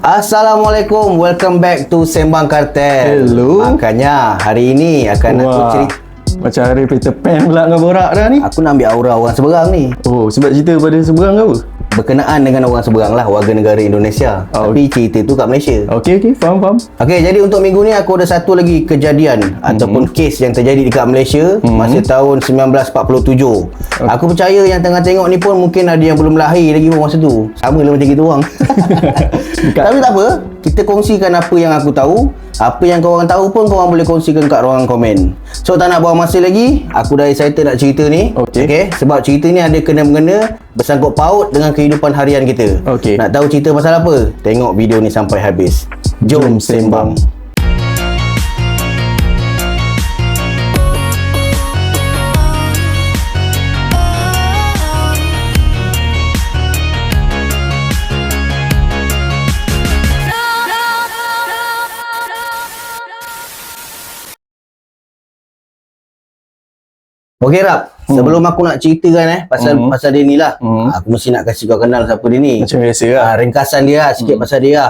Assalamualaikum, welcome back to Sembang Kartel. Hello. Makanya hari ini akan aku cerita. Macam hari Peter Pan pula dengan borak dah ni. Aku nak ambil aura orang seberang ni. Oh, sebab cerita pada seberang ke apa? Berkenaan dengan orang seberang lah, warga negara Indonesia. Tapi cerita tu kat Malaysia. Okey, faham. Okey, jadi untuk minggu ni aku ada satu lagi kejadian ataupun kes yang terjadi dekat Malaysia masa tahun 1947. Aku percaya yang tengah tengok ni pun mungkin ada yang belum lahir lagi pun masa tu. Sama lah macam kita orang. Tapi tak apa, kita kongsikan apa yang aku tahu. Apa yang korang tahu pun korang boleh kongsikan kat ruangan komen. So tak nak buang masa lagi, aku dah excited nak cerita ni. Okey, sebab cerita ni ada kena-mengena bersangkut paut dengan kehidupan harian kita. Okey. Nak tahu cerita pasal apa? Tengok video ni sampai habis. Jom sembang. Okey Rap, sebelum aku nak ceritakan pasal dia ni lah. Aku mesti nak kasih kau kenal siapa dia ni. Macam biasa lah. Ringkasan dia lah, sikit pasal dia lah.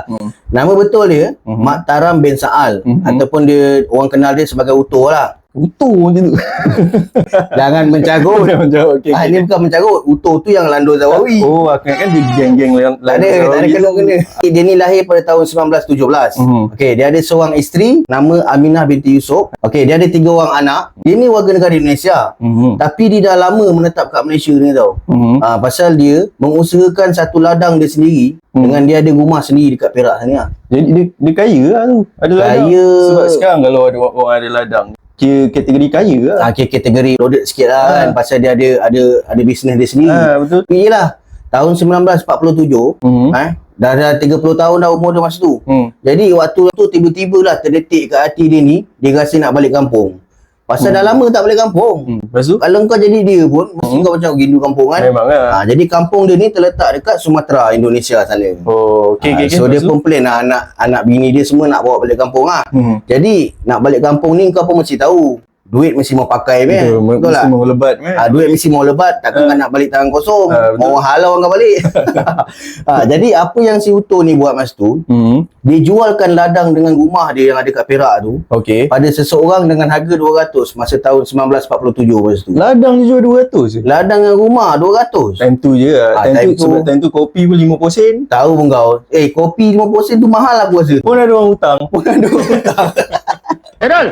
Nama betul dia Mak Taram bin Saal, ataupun dia orang kenal dia sebagai Uto lah. Utuh macam tu. Jangan mencarut. Okay. Ini bukan mencarut. Uto tu yang Lando Zawawi. Oh, aku kan dia geng-geng Tak ada kena-kena. Dia ni lahir pada tahun 1917. Okey, dia ada seorang isteri nama Aminah binti Yusof. Okey, dia ada 3 orang anak. Dia ni warga negara Indonesia. Tapi dia dah lama menetap kat Malaysia ni tau. Pasal dia mengusahakan satu ladang dia sendiri. Dengan dia ada rumah sendiri dekat Perak ni lah. Jadi dia kaya lah tu. Ada ladang. Kaya. Sebab sekarang kalau ada orang ada ladang, kira kategori kaya lah. Kategori loaded sikit lah kan. Pasal dia ada bisnes dia sendiri. Betul. Tapi yelah, tahun 1947, dah 30 tahun dah umur dia masa tu. Jadi waktu tu tiba-tiba lah terdetik kat hati dia ni, dia rasa nak balik kampung. Pasal dah lama tak balik kampung. Lepas tu? Kalau kau jadi dia pun, mesti kau macam rindu kampung kan. Memang lah. Jadi kampung dia ni terletak dekat Sumatera, Indonesia sana. Oh, okey. So dia pun plan lah anak bini dia semua nak bawa balik kampung lah. Jadi nak balik kampung ni kau pun mesti tahu, duit mesti mau pakai betul lah. Mesti mau lebat duit mesti mau lebat, takkan kau nak balik tangan kosong. Mau halau kau balik. Jadi apa yang si Uto ni buat masa tu, dia jualkan ladang dengan rumah dia yang ada kat Perak tu pada seseorang dengan harga 200 masa tahun 1947 masa tu. Ladang dia jual 200 je? Ladang dengan rumah 200. Time tu je lah. Sebab time tu kopi pun 50 sen. Tahu pun kau. Kopi 50 sen tu mahal aku rasa. Pun ada orang hutang. Erol,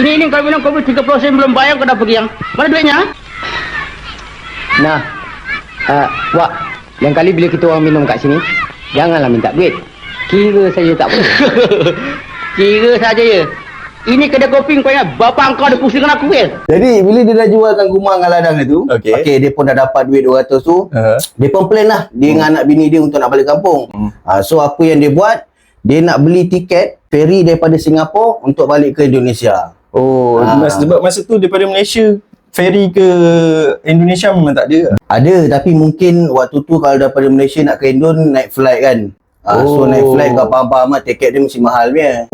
ini kau minum kopi 30 sen belum bayar, kau dah pergi yang mana duitnya? Nah, Wak, lain kali bila kita orang minum kat sini, janganlah minta duit. Kira saja tak boleh. Kira saja ya. Ini kedai kopi kau ingat bapa kau ada pusing dengan aku kan? Jadi bila dia dah jualkan rumah dengan ladang dia tu, dia pun dah dapat duit 200 tu, dia pun plan lah dia dengan anak bini dia untuk nak balik kampung. So apa yang dia buat, dia nak beli tiket ferry daripada Singapura untuk balik ke Indonesia. Oh, sebab masa tu daripada Malaysia ferry ke Indonesia memang tak ada. Ada, tapi mungkin waktu tu kalau daripada Malaysia nak ke Indon naik flight kan. So naik flight kau faham lah, tiket dia mesti mahal punya.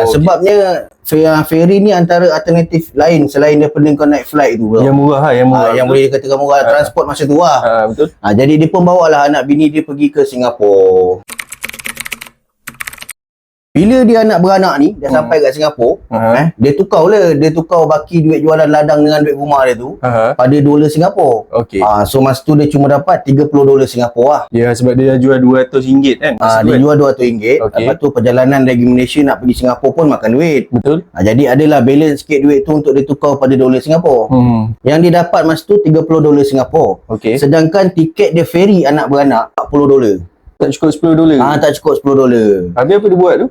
Sebabnya ferry ni antara alternatif lain selain daripada kau naik flight tu. Yang murah lah, yang boleh dikatakan murah, transport masa tu lah. Betul. Jadi dia pun bawa lah anak bini dia pergi ke Singapura. Bila dia anak beranak ni dah sampai kat Singapura, dia tukar baki duit jualan ladang dengan duit rumah dia tu pada dolar Singapura. So masa tu dia cuma dapat 30 dolar Singapura lah. Ya, sebab dia dah jual RM200 kan. Dia jual RM200. Lepas tu perjalanan dari Malaysia nak pergi Singapura pun makan duit. Betul. Jadi adalah balance sikit duit tu untuk dia tukar pada dolar Singapura. Yang dia dapat masa tu 30 dolar Singapura. Sedangkan tiket dia ferry anak beranak $40. Tak cukup $10. Tak cukup $10. Habis apa dia buat tu?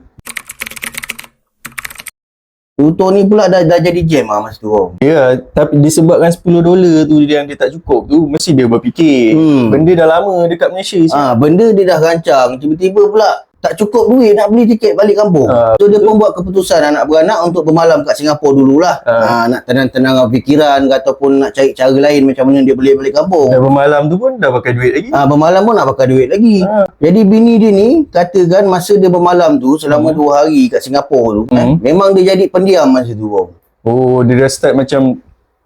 Uto ni pula dah jadi jam lah masa tu. Ya, tapi disebabkan $10 tu yang dia tak cukup tu, mesti dia berfikir. Benda dah lama dekat Malaysia. Benda dia dah rancang, tiba-tiba pula tak cukup duit nak beli tiket balik kampung. So dia pun buat keputusan anak beranak untuk bermalam kat Singapura dululah. Nak tenang-tenang fikiran ataupun nak cari cara lain macam mana dia boleh balik kampung. Dan bermalam tu pun dah pakai duit lagi. Bermalam pun nak pakai duit lagi. Jadi bini dia ni katakan masa dia bermalam tu selama 2 hari kat Singapura tu, memang dia jadi pendiam masa tu. Oh, dia dah start macam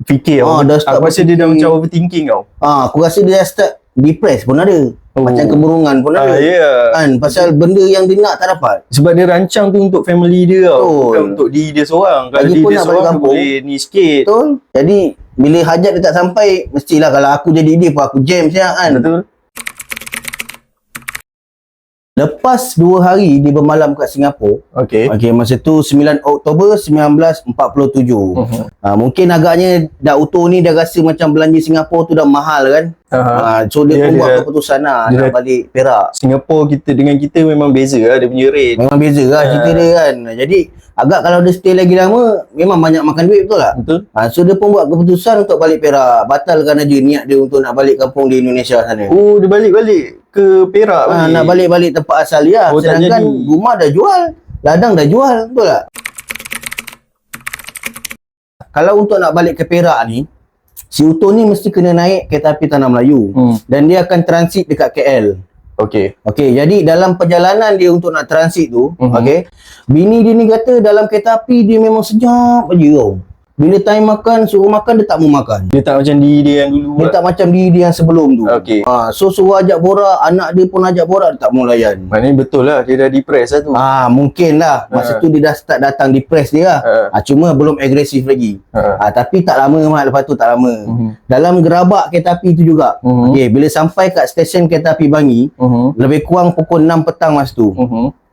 fikir. Dah start aku rasa dia dah macam overthinking tau. Aku rasa dia dah start depressed pun ada. Macam kemurungan pun ada. Ya. Kan pasal benda yang dia nak tak dapat. Sebab dia rancang tu untuk family dia tau. Betul. Bukan untuk diri dia seorang. Kalau Lagipun diri dia nak balik seorang dia kampung. boleh ni sikit. Betul. Jadi bila hajat dia tak sampai, mestilah kalau aku jadi dia pun aku jam siap kan. Betul. Lepas 2 hari dia bermalam kat Singapura. Okey. Okey, masa tu 9 Oktober 1947. Mungkin agaknya dah Uto ni dah rasa macam belanja Singapura tu dah mahal kan. So dia pun buat keputusan nak balik Perak. Singapura kita dengan kita memang beza lah dia punya rate. Memang beza lah cerita dia kan. Jadi agak kalau dia stay lagi lama memang banyak makan duit, betul tak? Betul. So dia pun buat keputusan untuk balik Perak. Batalkan aja niat dia untuk nak balik kampung di Indonesia sana. Oh, dia balik-balik ke Perak balik. Nak balik-balik tempat asal dia. Tak Sedangkan jadi. rumah dah jual, ladang dah jual, betul tak? Kalau untuk nak balik ke Perak ni, si Uto ni mesti kena naik kereta api Tanah Melayu. Dan dia akan transit dekat KL. Okey. Okey, jadi dalam perjalanan dia untuk nak transit tu, okey, bini dia ni kata dalam kereta api dia memang senyap aja tau. Bila time makan, suruh makan, dia tak mau makan. Dia tak macam diri dia yang dulu. Dia tak macam diri dia yang sebelum tu. Okey. So suruh ajak borak, anak dia pun ajak borak, dia tak mau layan. Maknanya betul lah, dia dah depress lah tu. Mungkin lah. Masa tu dia dah start datang depress dia lah. Cuma belum agresif lagi. Tapi tak lama mat, lepas tu tak lama. Dalam gerabak kereta api tu juga. Okey, bila sampai kat stesen kereta api Bangi, lebih kurang pukul 6 petang masa tu.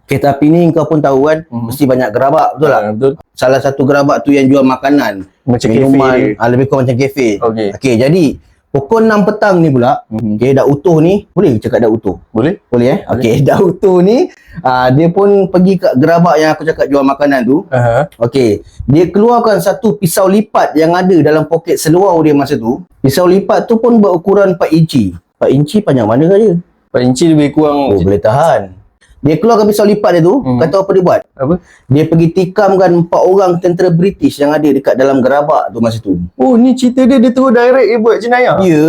Kereta api ni kau pun tahu kan, mesti banyak gerabak, betul tak? Betul. Salah satu gerabak tu yang jual makanan, Macam minuman, kafe. lebih kurang macam kafe. Okey, jadi pukul 6 petang ni pula, okey, dah utuh ni, boleh cakap dah utuh? Boleh? Boleh Okey, dah utuh ni, dia pun pergi kat gerabak yang aku cakap jual makanan tu. Okey, dia keluarkan satu pisau lipat yang ada dalam poket seluar dia masa tu. Pisau lipat tu pun berukuran 4 inci. 4 inci panjang mana saja? 4 inci lebih kurang. Boleh tahan. Dia keluarkan pisau lipat dia tu, kata apa dia buat? Apa? Dia pergi tikamkan 4 orang tentera British yang ada dekat dalam gerabak tu masa tu. Oh, ni cerita dia terus direct dia buat jenayah? Ya.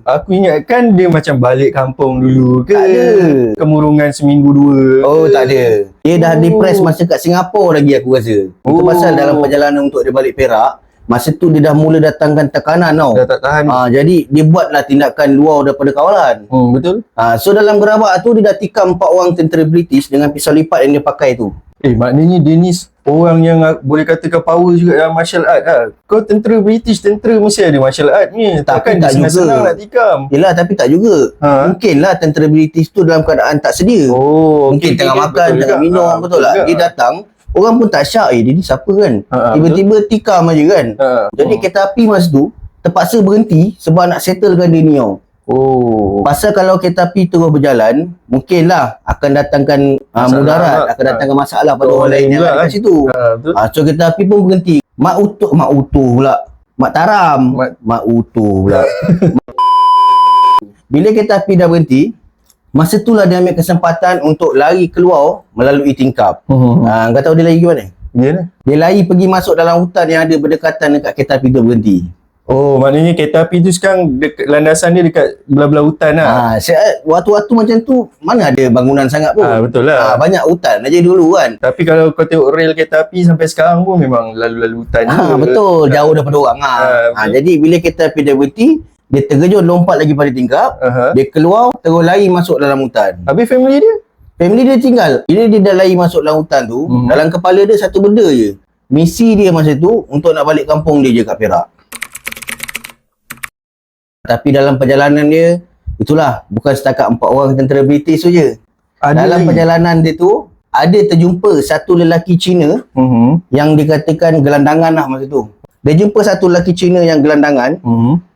Aku ingatkan dia macam balik kampung dulu ke? Tak ada. Kemurungan seminggu 2. Oh, tak ada. Dia dah depress masa kat Singapura lagi aku rasa. Itu pasal dalam perjalanan untuk dia balik Perak, masa tu dia dah mula datangkan tekanan tau. Dah tak tahan. Jadi dia buatlah tindakan luar daripada kawalan. Betul. So dalam gerabak tu dia dah tikam 4 orang tentera British dengan pisau lipat yang dia pakai tu. Maknanya dia ni orang yang boleh katakan power juga dalam martial art lah. Kau tentera British, tentera mesti ada martial art ni. Takkan tak dia juga. senang nak tikam. Yelah, tapi tak juga. Mungkinlah tentera British tu dalam keadaan tak sedia. Mungkin tengah makan, tengah minum, betul tak? Dia datang, orang pun tak syak, dia ni siapa kan? Tiba-tiba tikam aja kan? Jadi kereta api masa tu terpaksa berhenti sebab nak settlekan dia ni tau. Pasal kalau kereta api terus berjalan, mungkinlah akan datangkan mudarat, akan datangkan masalah pada orang lain yang ada kat situ. So kereta api pun berhenti. Mak utuh pula. Mak taram. Mak utuh pula. Bila kereta api dah berhenti, masa itulah dia ambil kesempatan untuk lari keluar melalui tingkap. Kau tahu dia lari ke mana? Dia lari pergi masuk dalam hutan yang ada berdekatan dekat kereta api tu berhenti. Maknanya kereta api tu sekarang landasan dia dekat belah-belah hutan lah. Waktu-waktu macam tu mana ada bangunan sangat pun. Betul lah. Banyak hutan aja dulu kan. Tapi kalau kau tengok rel kereta api sampai sekarang pun memang lalu-lalu hutan juga. Betul, jauh daripada orang. Jadi bila kereta api dah berhenti, dia terkejut lompat lagi pada tingkap. Dia keluar terus lari masuk dalam hutan. Habis family dia? Family dia tinggal. Bila dia dah lari masuk dalam hutan tu, dalam kepala dia satu benda je. Misi dia masa tu untuk nak balik kampung dia je kat Perak. Tapi dalam perjalanan dia, itulah, bukan setakat 4 orang tentera British tu je. Dalam perjalanan dia tu, ada terjumpa satu lelaki Cina yang dikatakan gelandangan lah masa tu. Dia jumpa satu lelaki Cina yang gelandangan.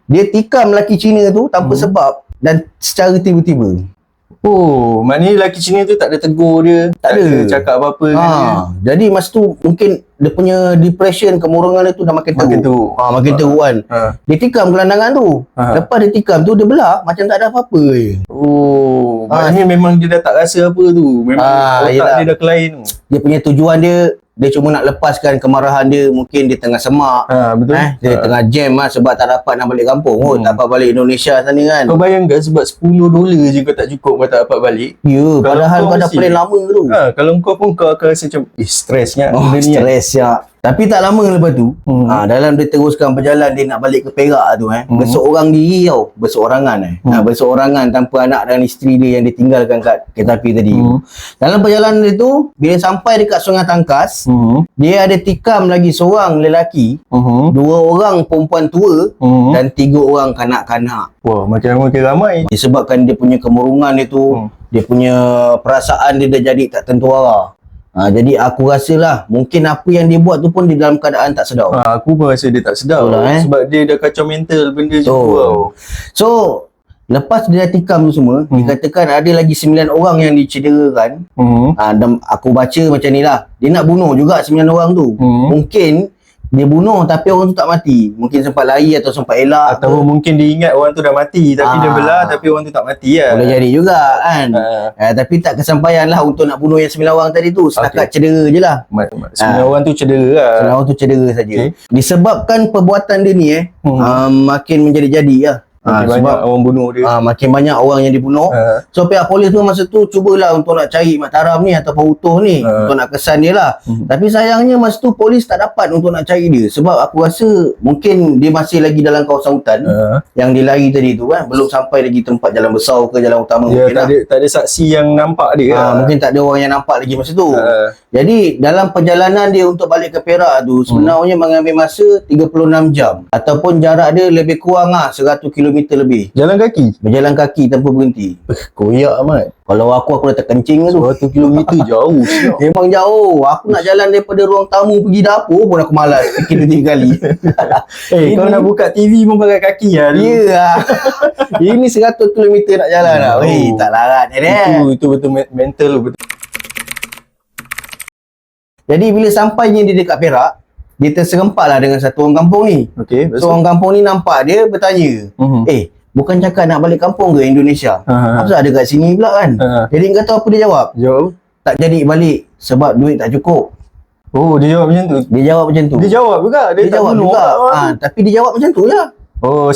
Dia tikam lelaki Cina tu tanpa sebab dan secara tiba-tiba. Maknanya lelaki Cina tu tak ada tegur dia, tak ada cakap apa-apa dengan dia. Jadi masa tu mungkin dia punya depression, kemurungan dia tu dah makin teruk. Makin teruk kan. Dia tikam gelandangan tu. Lepas dia tikam tu, dia belah macam tak ada apa-apa je. Maknanya memang dia dah tak rasa apa tu. Memang otak dia dah kelain tu. Dia punya tujuan dia cuma nak lepaskan kemarahan dia. Mungkin dia tengah semak. Betul. Dia tengah jam sebab tak dapat nak balik kampung. Tak dapat balik Indonesia sana kan. Kau bayangkan sebab $10 je kau tak cukup, kau tak dapat balik. Ya, padahal kau dah plan lama tu. Kalau kau pun kau akan rasa macam stresnya benda ni. Stres siap. Tapi tak lama lepas tu, dalam dia teruskan berjalan, dia nak balik ke Perak tu berseorang diri tau, berseorangan berseorangan tanpa anak dan isteri dia yang ditinggalkan kat kereta api tadi. Dalam perjalanan dia tu, bila sampai dekat Sungai Tangkas, dia ada tikam lagi seorang lelaki, 2 orang perempuan tua dan 3 orang kanak-kanak. Wah, makin ramai. Disebabkan dia punya kemurungan dia tu, dia punya perasaan dia dah jadi tak tentu arah. Jadi aku rasalah mungkin apa yang dia buat tu pun di dalam keadaan tak sedar. Aku pun rasa dia tak sedar. Betul lah, Sebab dia dah kacau mental benda tu tau. So lepas dia dah tikam tu semua, dikatakan ada lagi 9 orang yang dicederakan. Dan aku baca macam ni lah, dia nak bunuh juga 9 orang tu. Mungkin dia bunuh tapi orang tu tak mati. Mungkin sempat lari atau sempat elak. Atau mungkin dia ingat orang tu dah mati, tapi dia belah tapi orang tu tak mati lah. Boleh jadi juga kan. Tapi tak kesampaian lah untuk nak bunuh yang 9 orang tadi tu. Setakat cedera je lah. 9 orang tu cedera lah. 9 orang tu cedera saja. Disebabkan perbuatan dia ni makin menjadi-jadi lah. Makin banyak orang bunuh dia. Makin banyak orang yang dibunuh. So pihak polis tu masa tu cubalah untuk nak cari Mat Taram ni ataupun Utuh ni, untuk nak kesan dia lah. Tapi sayangnya masa tu polis tak dapat untuk nak cari dia. Sebab aku rasa mungkin dia masih lagi dalam kawasan hutan yang dia lari tadi tu kan. Belum sampai lagi tempat jalan besar ke jalan utama. Ya, mungkin tak ada saksi yang nampak dia lah. Mungkin tak ada orang yang nampak lagi masa tu. Jadi dalam perjalanan dia untuk balik ke Perak tu sebenarnya mengambil masa 36 jam. Ataupun jarak dia lebih kurang 100 km lebih. Jalan kaki? Berjalan kaki tanpa berhenti. Koyak amat. Kalau aku dah terkencing tu. 100 km jauh. Memang jauh. Aku nak jalan daripada ruang tamu pergi dapur pun aku malas fikir 2-3 kali. Kau nak buka TV pun pakai kaki lah. Ya lah. Ini 100 km nak jalan lah. Weh, tak larat dia. Itu betul mental betul. Jadi bila sampainya dia dekat Perak, dia terserempak lah dengan satu orang kampung ni. Okey, So orang kampung ni nampak dia bertanya, bukan cakap nak balik kampung ke Indonesia? Apa ada kat sini pula kan? Jadi kau tahu apa dia jawab? Tak jadi balik sebab duit tak cukup. Oh, dia jawab macam tu? Dia jawab macam tu. Dia jawab juga? Dia tak jawab bunuh juga. orang. Tapi dia jawab macam tu lah. Oh,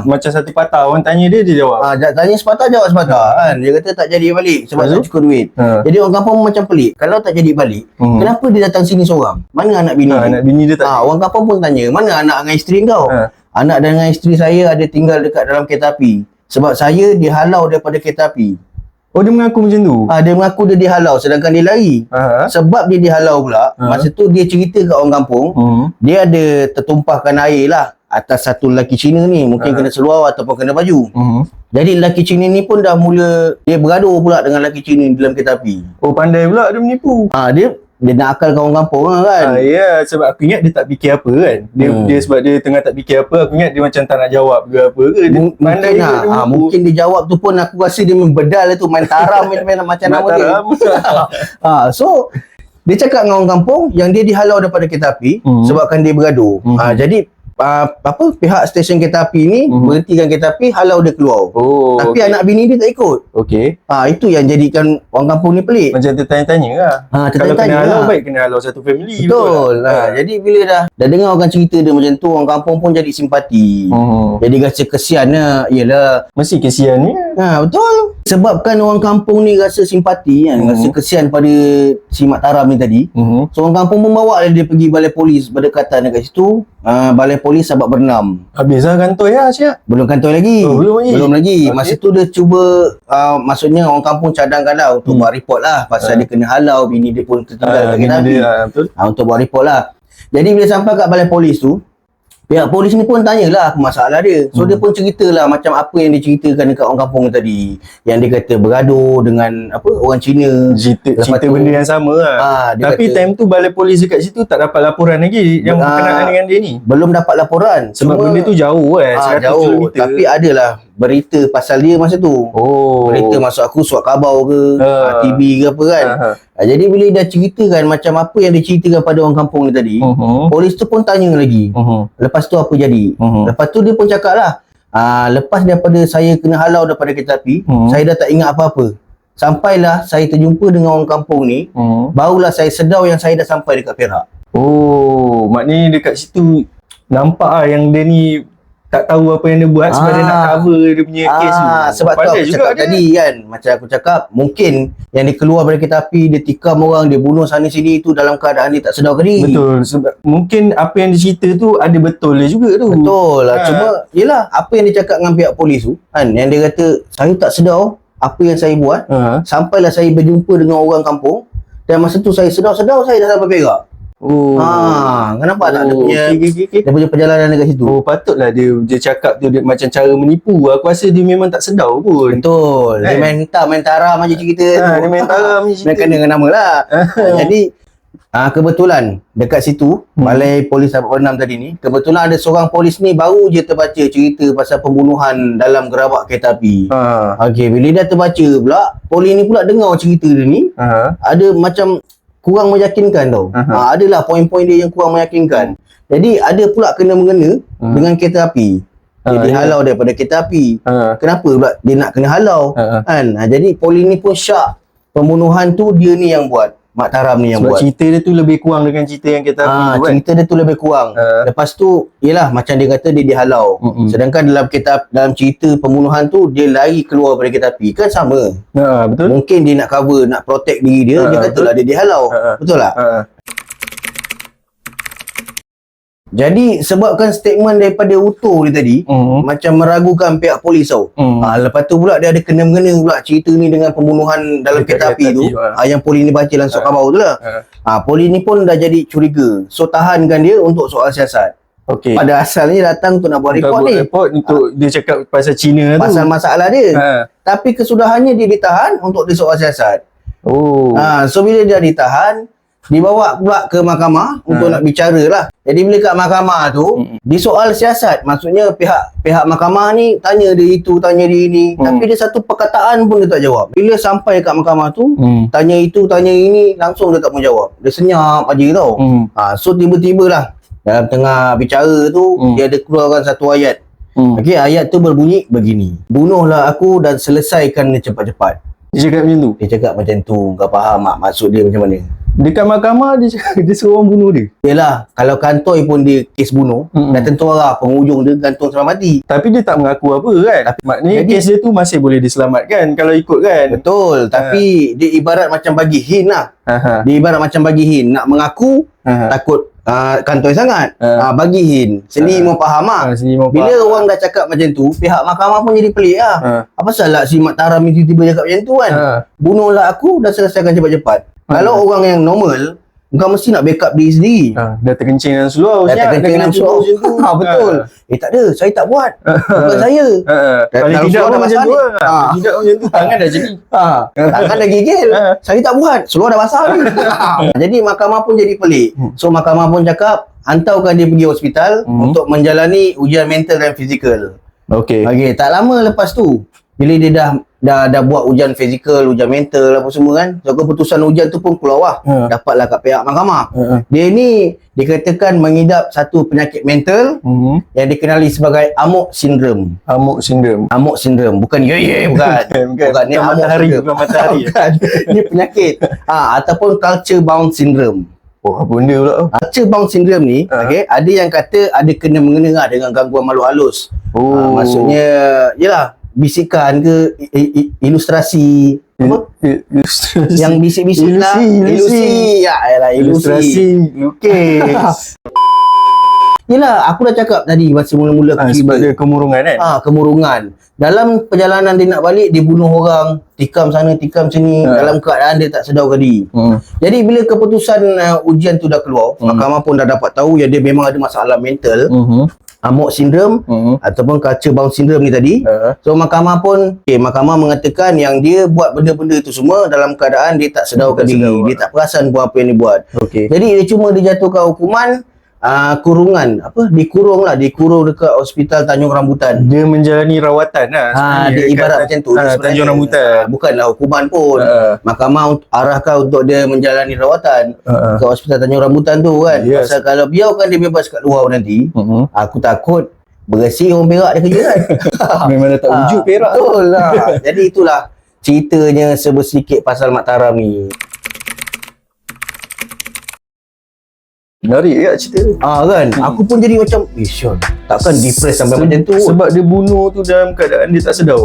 macam satu patah orang tanya dia jawab. Tanya sepatah, jawab sepatah kan. Dia kata tak jadi balik sebab tak cukup duit. Jadi orang kampung macam pelik. Kalau tak jadi balik, kenapa dia datang sini seorang? Mana anak bini dia? Anak bini dia tak Orang kampung pun tanya, mana anak dengan isteri kau? Anak dengan isteri saya ada tinggal dekat dalam kereta api. Sebab saya dihalau daripada kereta api. Oh, dia mengaku macam tu? Dia mengaku dia dihalau sedangkan dia lari. Sebab dia dihalau pula, masa tu dia cerita kat orang kampung, dia ada tertumpahkan air lah atas satu lelaki Cina ni. Mungkin kena seluar ataupun kena baju. Jadi lelaki Cina ni pun dah mula, dia bergaduh pula dengan lelaki Cina dalam kereta api. Oh, pandai pula dia menipu. Dia nak akalkan orang kampung lah kan. Ya, sebab aku ingat dia tak fikir apa kan. Dia sebab dia tengah tak fikir apa, aku ingat dia macam tak nak jawab ke apa ke. Dia pandai juga dia menipu. Mungkin dia jawab tu pun aku rasa dia membedal tu, main taram macam nama dia. So dia cakap dengan orang kampung yang dia dihalau daripada kereta api sebabkan dia bergaduh. Jadi pihak stesen kereta api ni berhentikan kereta api, halau dia keluar. Tapi anak bini dia tak ikut. Itu yang jadikan orang kampung ni pelik. Macam tertanya-tanya lah. Kalau kena halau baik kena halau satu family. Betul. Jadi bila dah dengar orang cerita dia macam tu, orang kampung pun jadi simpati. Jadi rasa kesian lah. Yelah, mesti kesian ni. Betul. Sebabkan orang kampung ni rasa simpati kan, rasa kesian pada si Mat Taram ni tadi. So orang kampung membawa dia pergi balai polis berdekatan dekat situ. Balai polis Sabak Bernam. Habis lah kantoi lah siap. Belum kantoi lagi. Belum lagi. Masa tu dia cuba, maksudnya orang kampung cadangkan lah untuk buat report lah. Pasal dia kena halau, bini dia pun tertinggal kat kereta api. Untuk buat report lah. Jadi bila sampai kat balai polis tu, pihak polis ni pun tanyalah apa masalah dia. So dia pun ceritalah macam apa yang dia ceritakan dekat orang kampung tadi. Yang dia kata bergaduh dengan orang Cina. Cerita benda yang sama lah. Tapi kata, time tu balai polis dekat situ tak dapat laporan lagi yang berkenaan dengan dia ni. Belum dapat laporan. Sebab benda tu jauh kan, 100 jauh. km. Tapi adalah berita pasal dia masa tu. Berita masuk aku surat khabar ke, TV ke apa kan. Jadi bila dia ceritakan macam apa yang dia ceritakan pada orang kampung ni tadi, polis tu pun tanya lagi. Lepas tu apa jadi? Lepas tu dia pun cakap lah, lepas daripada saya kena halau daripada kereta api, saya dah tak ingat apa-apa. Sampailah saya terjumpa dengan orang kampung ni, barulah saya sedar yang saya dah sampai dekat Perak. Maknanya dekat situ nampak lah yang dia ni tak tahu apa yang dia buat sebab dia nak cover dia punya kes tu. Sebab tu Pandai aku cakap tadi kan, macam aku cakap, mungkin yang dia keluar dari kereta api, dia tikam orang, dia bunuh sana sini tu dalam keadaan dia tak sedarkan diri. Betul, sebab mungkin apa yang dia cerita tu ada betul dia juga tu. Betul lah. Cuma yelah, apa yang dia cakap dengan pihak polis tu kan, yang dia kata saya tak sedar apa yang saya buat, sampailah saya berjumpa dengan orang kampung, dan masa tu saya sedar-sedar saya dah sampai Perak. Kenapa tak dia punya dia punya perjalanan dekat situ? Patutlah dia cakap tu dia macam cara menipu. Aku rasa dia memang tak sedar pun. Betul. Dia main taram aja cerita tu. Dia main taram je cerita. Main kena dengan nama lah. Jadi kebetulan dekat situ Balai Polis 86 tadi ni, kebetulan ada seorang polis ni baru je terbaca cerita pasal pembunuhan dalam gerabak kereta api. Okey, bila dia terbaca pula, polis ni pula dengar cerita dia ni, ada macam kurang meyakinkan tau. Adalah poin-poin dia yang kurang meyakinkan. Jadi ada pula kena-mengena dengan kereta api. Dia dihalau daripada kereta api. Kenapa pula dia nak kena halau? Kan? Jadi polis ni pun syak pembunuhan tu dia ni yang buat. Mak Taram ni yang sebab buat. cerita dia tu lebih kurang dengan cerita yang kereta api tu kan. Cerita dia tu lebih kurang. Lepas tu, yelah macam dia kata dia dihalau. Sedangkan dalam cerita pembunuhan tu, dia lari keluar dari kereta api. Kan sama. Betul. Mungkin dia nak cover, nak protect diri dia, dia katalah dia dihalau. Betul tak? Jadi sebabkan statement daripada Uto dia tadi macam meragukan pihak polis tau. Lepas tu pula dia ada kena-mengena pula cerita ni dengan pembunuhan dalam kereta api tu. Yang polis ni baca dalam surat khabar tu lah. Polis ni pun dah jadi curiga. So tahankan dia untuk soal siasat. Okey. Pada asalnya datang untuk nak buat report ni. Untuk dia cakap pasal Cina tu. Pasal masalah dia. Tapi kesudahannya dia ditahan untuk disoal siasat. So bila dia ditahan, dibawa pula ke mahkamah untuk nak bicara lah. Jadi bila kat mahkamah tu disoal siasat, maksudnya pihak mahkamah ni tanya dia itu, tanya dia ini, tapi dia satu perkataan pun dia tak jawab. Bila sampai kat mahkamah tu, tanya itu, tanya ini, langsung dia tak mau jawab. Dia senyap aja tau. So tiba-tiba lah dalam tengah bicara tu, dia ada keluarkan satu ayat. Okey, ayat tu berbunyi begini: bunuhlah aku dan selesaikan dia cepat-cepat. Dia cakap macam tu? Dia cakap macam tu. Kau faham tak maksud dia macam mana? Dekat mahkamah dia suruh orang bunuh dia. Yelah, kalau kantoi pun dia kes bunuh, dah tentu arah penghujung dia gantung sampai mati. Tapi dia tak mengaku apa kan. Maknanya kes dia tu masih boleh diselamatkan kalau ikut kan. Betul, tapi dia ibarat macam bagi hint lah. Dia ibarat macam bagi hint. Nak mengaku, takut kantoi sangat. Bagi hint. Sendiri mau faham lah. Bila orang dah cakap macam tu, pihak mahkamah pun jadi pelik lah. Apa salah si Mak Taram ni tiba-tiba cakap macam tu kan? Bunuhlah aku dan selesaikan cepat-cepat. Kalau orang yang normal, kau mesti nak backup diri sendiri. Dah terkencing dalam seluar. Dah terkencing dalam seluar. Betul. Tak ada, saya tak buat. Bukan saya. Paling tidak pun macam tu. Tidak macam tu. Tangan dah jadi. Tangan dah gigil. Saya tak buat. Seluar dah basah ni. Jadi mahkamah pun jadi pelik. So mahkamah pun cakap, hantarkan dia pergi hospital untuk menjalani ujian mental dan fizikal. Okey. Tak lama lepas tu, bila dia dah buat ujian fizikal, ujian mental apa semua kan, so keputusan ujian tu pun keluar lah. Dapatlah kat pihak mahkamah. Dia ni dikatakan mengidap satu penyakit mental yang dikenali sebagai Amok Syndrome. Amok Syndrome. Bukan bukan. Bukan ni Amok Syndrome. Bukan matahari. Bukan. Ni penyakit. Ataupun Culture Bound Syndrome. Apa benda pula? Culture Bound Syndrome ni, ada yang kata ada kena-mengena lah dengan gangguan makhluk halus. Maksudnya, yelah, bisikan ke ilustrasi apa? Yang bisik-bisik lah. Ilusi. Ilustrasi. Lukis. Yelah, aku dah cakap tadi masa mula-mula sebab dia kemurungan kan? Kemurungan. Dalam perjalanan dia nak balik, dia bunuh orang, tikam sana, tikam sini, dalam keadaan dia tak sedarkan diri. Jadi bila keputusan ujian tu dah keluar, mahkamah pun dah dapat tahu yang dia memang ada masalah mental. Amok Syndrome ataupun Culture Bound Syndrome ni tadi. So mahkamah pun mahkamah mengatakan yang dia buat benda-benda tu semua dalam keadaan dia tak sedarkan diri. Dia tak perasan buat apa yang dia buat. Jadi dia cuma dijatuhkan hukuman kurungan, dikurung dekat Hospital Tanjung Rambutan. Dia menjalani rawatan lah. Dia ibarat macam tu. Tanjung Rambutan. Bukanlah hukuman pun. Mahkamah arahkan untuk dia menjalani rawatan ke Hospital Tanjung Rambutan tu kan. Pasal kalau biarkan dia bebas kat luar nanti, aku takut bersih orang Perak dia kerja kan. Memang dah tak wujud Perak. Betul lah. Jadi itulah ceritanya sebersikit pasal Mak Taram ni. Menarik ya cerita tu. Kan aku pun jadi macam Syul, takkan depress sampai macam tu. Sebab dia bunuh tu dalam keadaan dia tak sedar.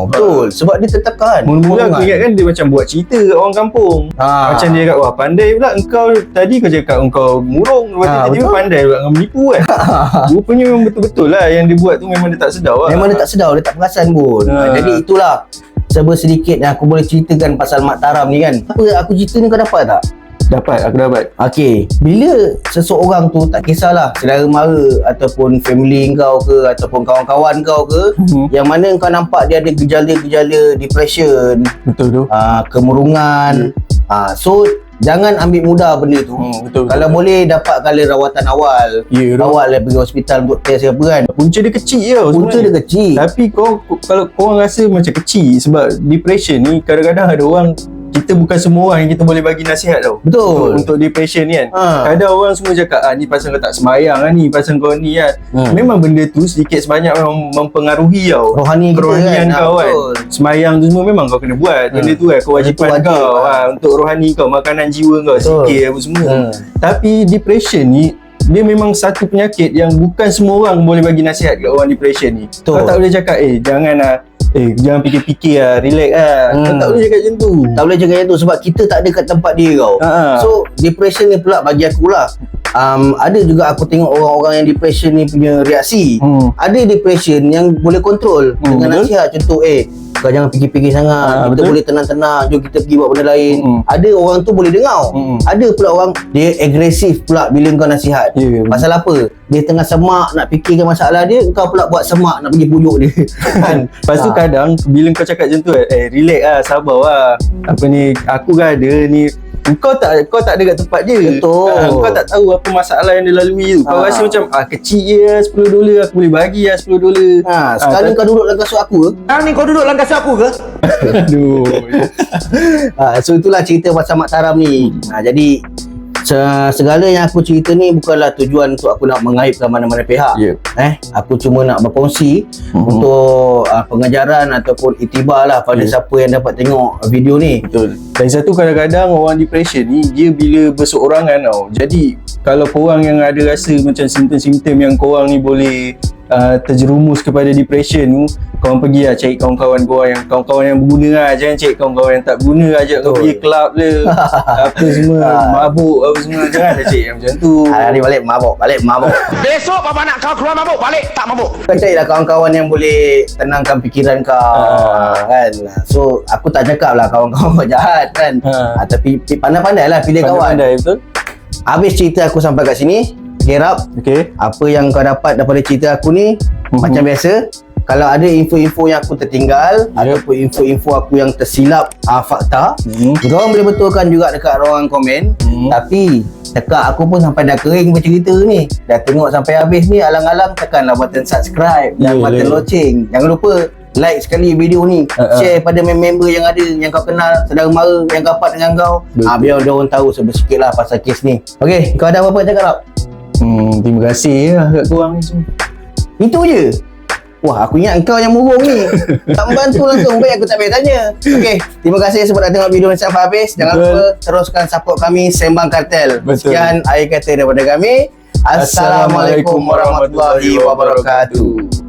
Betul. Sebab dia tertekan. Mula-mula aku ingat kan dia macam buat cerita kat orang kampung. Macam dia kat, wah pandai pula engkau, tadi kau cakap engkau murung, lepas tu tiba-tiba betul. pandai pula dengan menipu kan. Rupanya memang betul-betul lah yang dia buat tu memang dia tak sedar lah. Memang dia tak sedar, dia tak perasan pun. Jadi itulah serba sedikit yang aku boleh ceritakan pasal Mataram ni kan. Apa aku cerita ni kau dapat tak? Dapat, aku dapat. Okey, bila seseorang tu tak kisahlah saudara mara ataupun family kau ke ataupun kawan-kawan kau ke, yang mana kau nampak dia ada gejala-gejala depression, Betul tu. kemurungan, so jangan ambil mudah benda tu. Betul. Kalau boleh dapatkan rawatan awal. Ya, Bawa lah pergi hospital untuk test ke apa kan. punca dia kecil tau Punca dia kecil. Tapi kalau korang rasa macam kecil, sebab depression ni kadang-kadang ada orang, kita bukan semua orang yang kita boleh bagi nasihat tau. Betul. Untuk depression ni kan. Ha. Kadang orang semua cakap, ni pasal kau tak sembahyang lah ni, pasal kau ni kan. Memang benda tu sedikit sebanyak memang mempengaruhi tau Rohani kita kerohanian kan. kau kan. Betul. Sembahyang tu semua memang kau kena buat. Benda tu kan kewajipan Benda tu wajib, kau untuk rohani kau, makanan jiwa kau, Betul. zikir apa semua. Tapi depression ni dia memang satu penyakit yang bukan semua orang boleh bagi nasihat kat orang depression ni. Betul. Kau tak boleh cakap jangan lah, jangan fikir-fikir lah, relax lah. Kau tak boleh cakap macam tu. Tak boleh cakap macam tu sebab kita tak ada kat tempat dia kau. Ha. So depression ni pula bagi aku lah, ada juga aku tengok orang-orang yang depression ni punya reaksi. Ada depression yang boleh kontrol dengan betul. nasihat. Contoh kau jangan fikir-fikir sangat, kita betul. boleh tenang-tenang, jom kita pergi buat benda lain. Ada orang tu boleh dengar. Ada pula orang dia agresif pula bila kau nasihat. Ya, Pasal apa? Dia tengah semak nak fikirkan masalah dia, kau pula buat semak nak pergi pujuk dia. Kan? Lepas tu kadang bila kau cakap macam tu, relax lah, sabar lah. Apa ni, aku kan ada ni. Kau tak ada kat tempat dia. Betul. Kau tak tahu apa masalah yang dia lalui tu. Kau rasa macam kecil je $10, aku boleh bagi lah $10. Sekarang kau duduk dalam kasut aku ke? Sekarang ni kau duduk dalam kasut aku ke? Aduh. So itulah cerita pasal Mataram ni. Jadi segala yang aku cerita ni bukanlah tujuan untuk aku nak mengaibkan mana-mana pihak. Aku cuma nak berkongsi untuk pengajaran ataupun iktibar lah pada siapa yang dapat tengok video ni. Betul. Dan satu, kadang-kadang orang depression ni dia bila berseorangan tau. Jadi kalau korang yang ada rasa macam simptom-simptom yang korang ni boleh terjerumus kepada depression tu, korang pergi lah cari kawan-kawan korang yang berguna lah. Jangan cari kawan-kawan yang tak berguna, ajak kau pergi club je apa semua, mabuk apa semua. Janganlah cari yang macam tu. Hari balik mabuk. Besok bapa nak kau keluar mabuk, balik tak mabuk. Kau carilah kawan-kawan yang boleh tenangkan fikiran kau. Kan. So aku tak cakap lah kawan-kawan kau jahat kan. Tapi pandai-pandai lah pilih kawan. Pandai, betul. Habis cerita aku sampai kat sini. Gerap, apa yang kau dapat daripada cerita aku ni, macam biasa, kalau ada info-info yang aku tertinggal ataupun info-info aku yang tersilap fakta, korang boleh betulkan juga dekat ruangan komen. Tapi tekak aku pun sampai dah kering bercerita ni, dah tengok sampai habis ni, alang-alang tekanlah button subscribe dan button loceng. Jangan lupa like sekali video ni, share pada member yang ada, yang kau kenal, saudara mara yang rapat dengan kau. Biar dia orang tahu sikit lah pasal kes ni. Okey, kau ada apa-apa cakap tak? Terima kasih lah kat korang ni semua. Itu je. Wah, aku ingat engkau yang murung ni. Tak membantu langsung. Baik aku tak payah tanya. Okey, terima kasih sebab dah tengok video ni sampai habis. Jangan lupa teruskan support kami Sembang Kartel. Sekian akhir kata daripada kami. Assalamualaikum warahmatullahi wabarakatuh.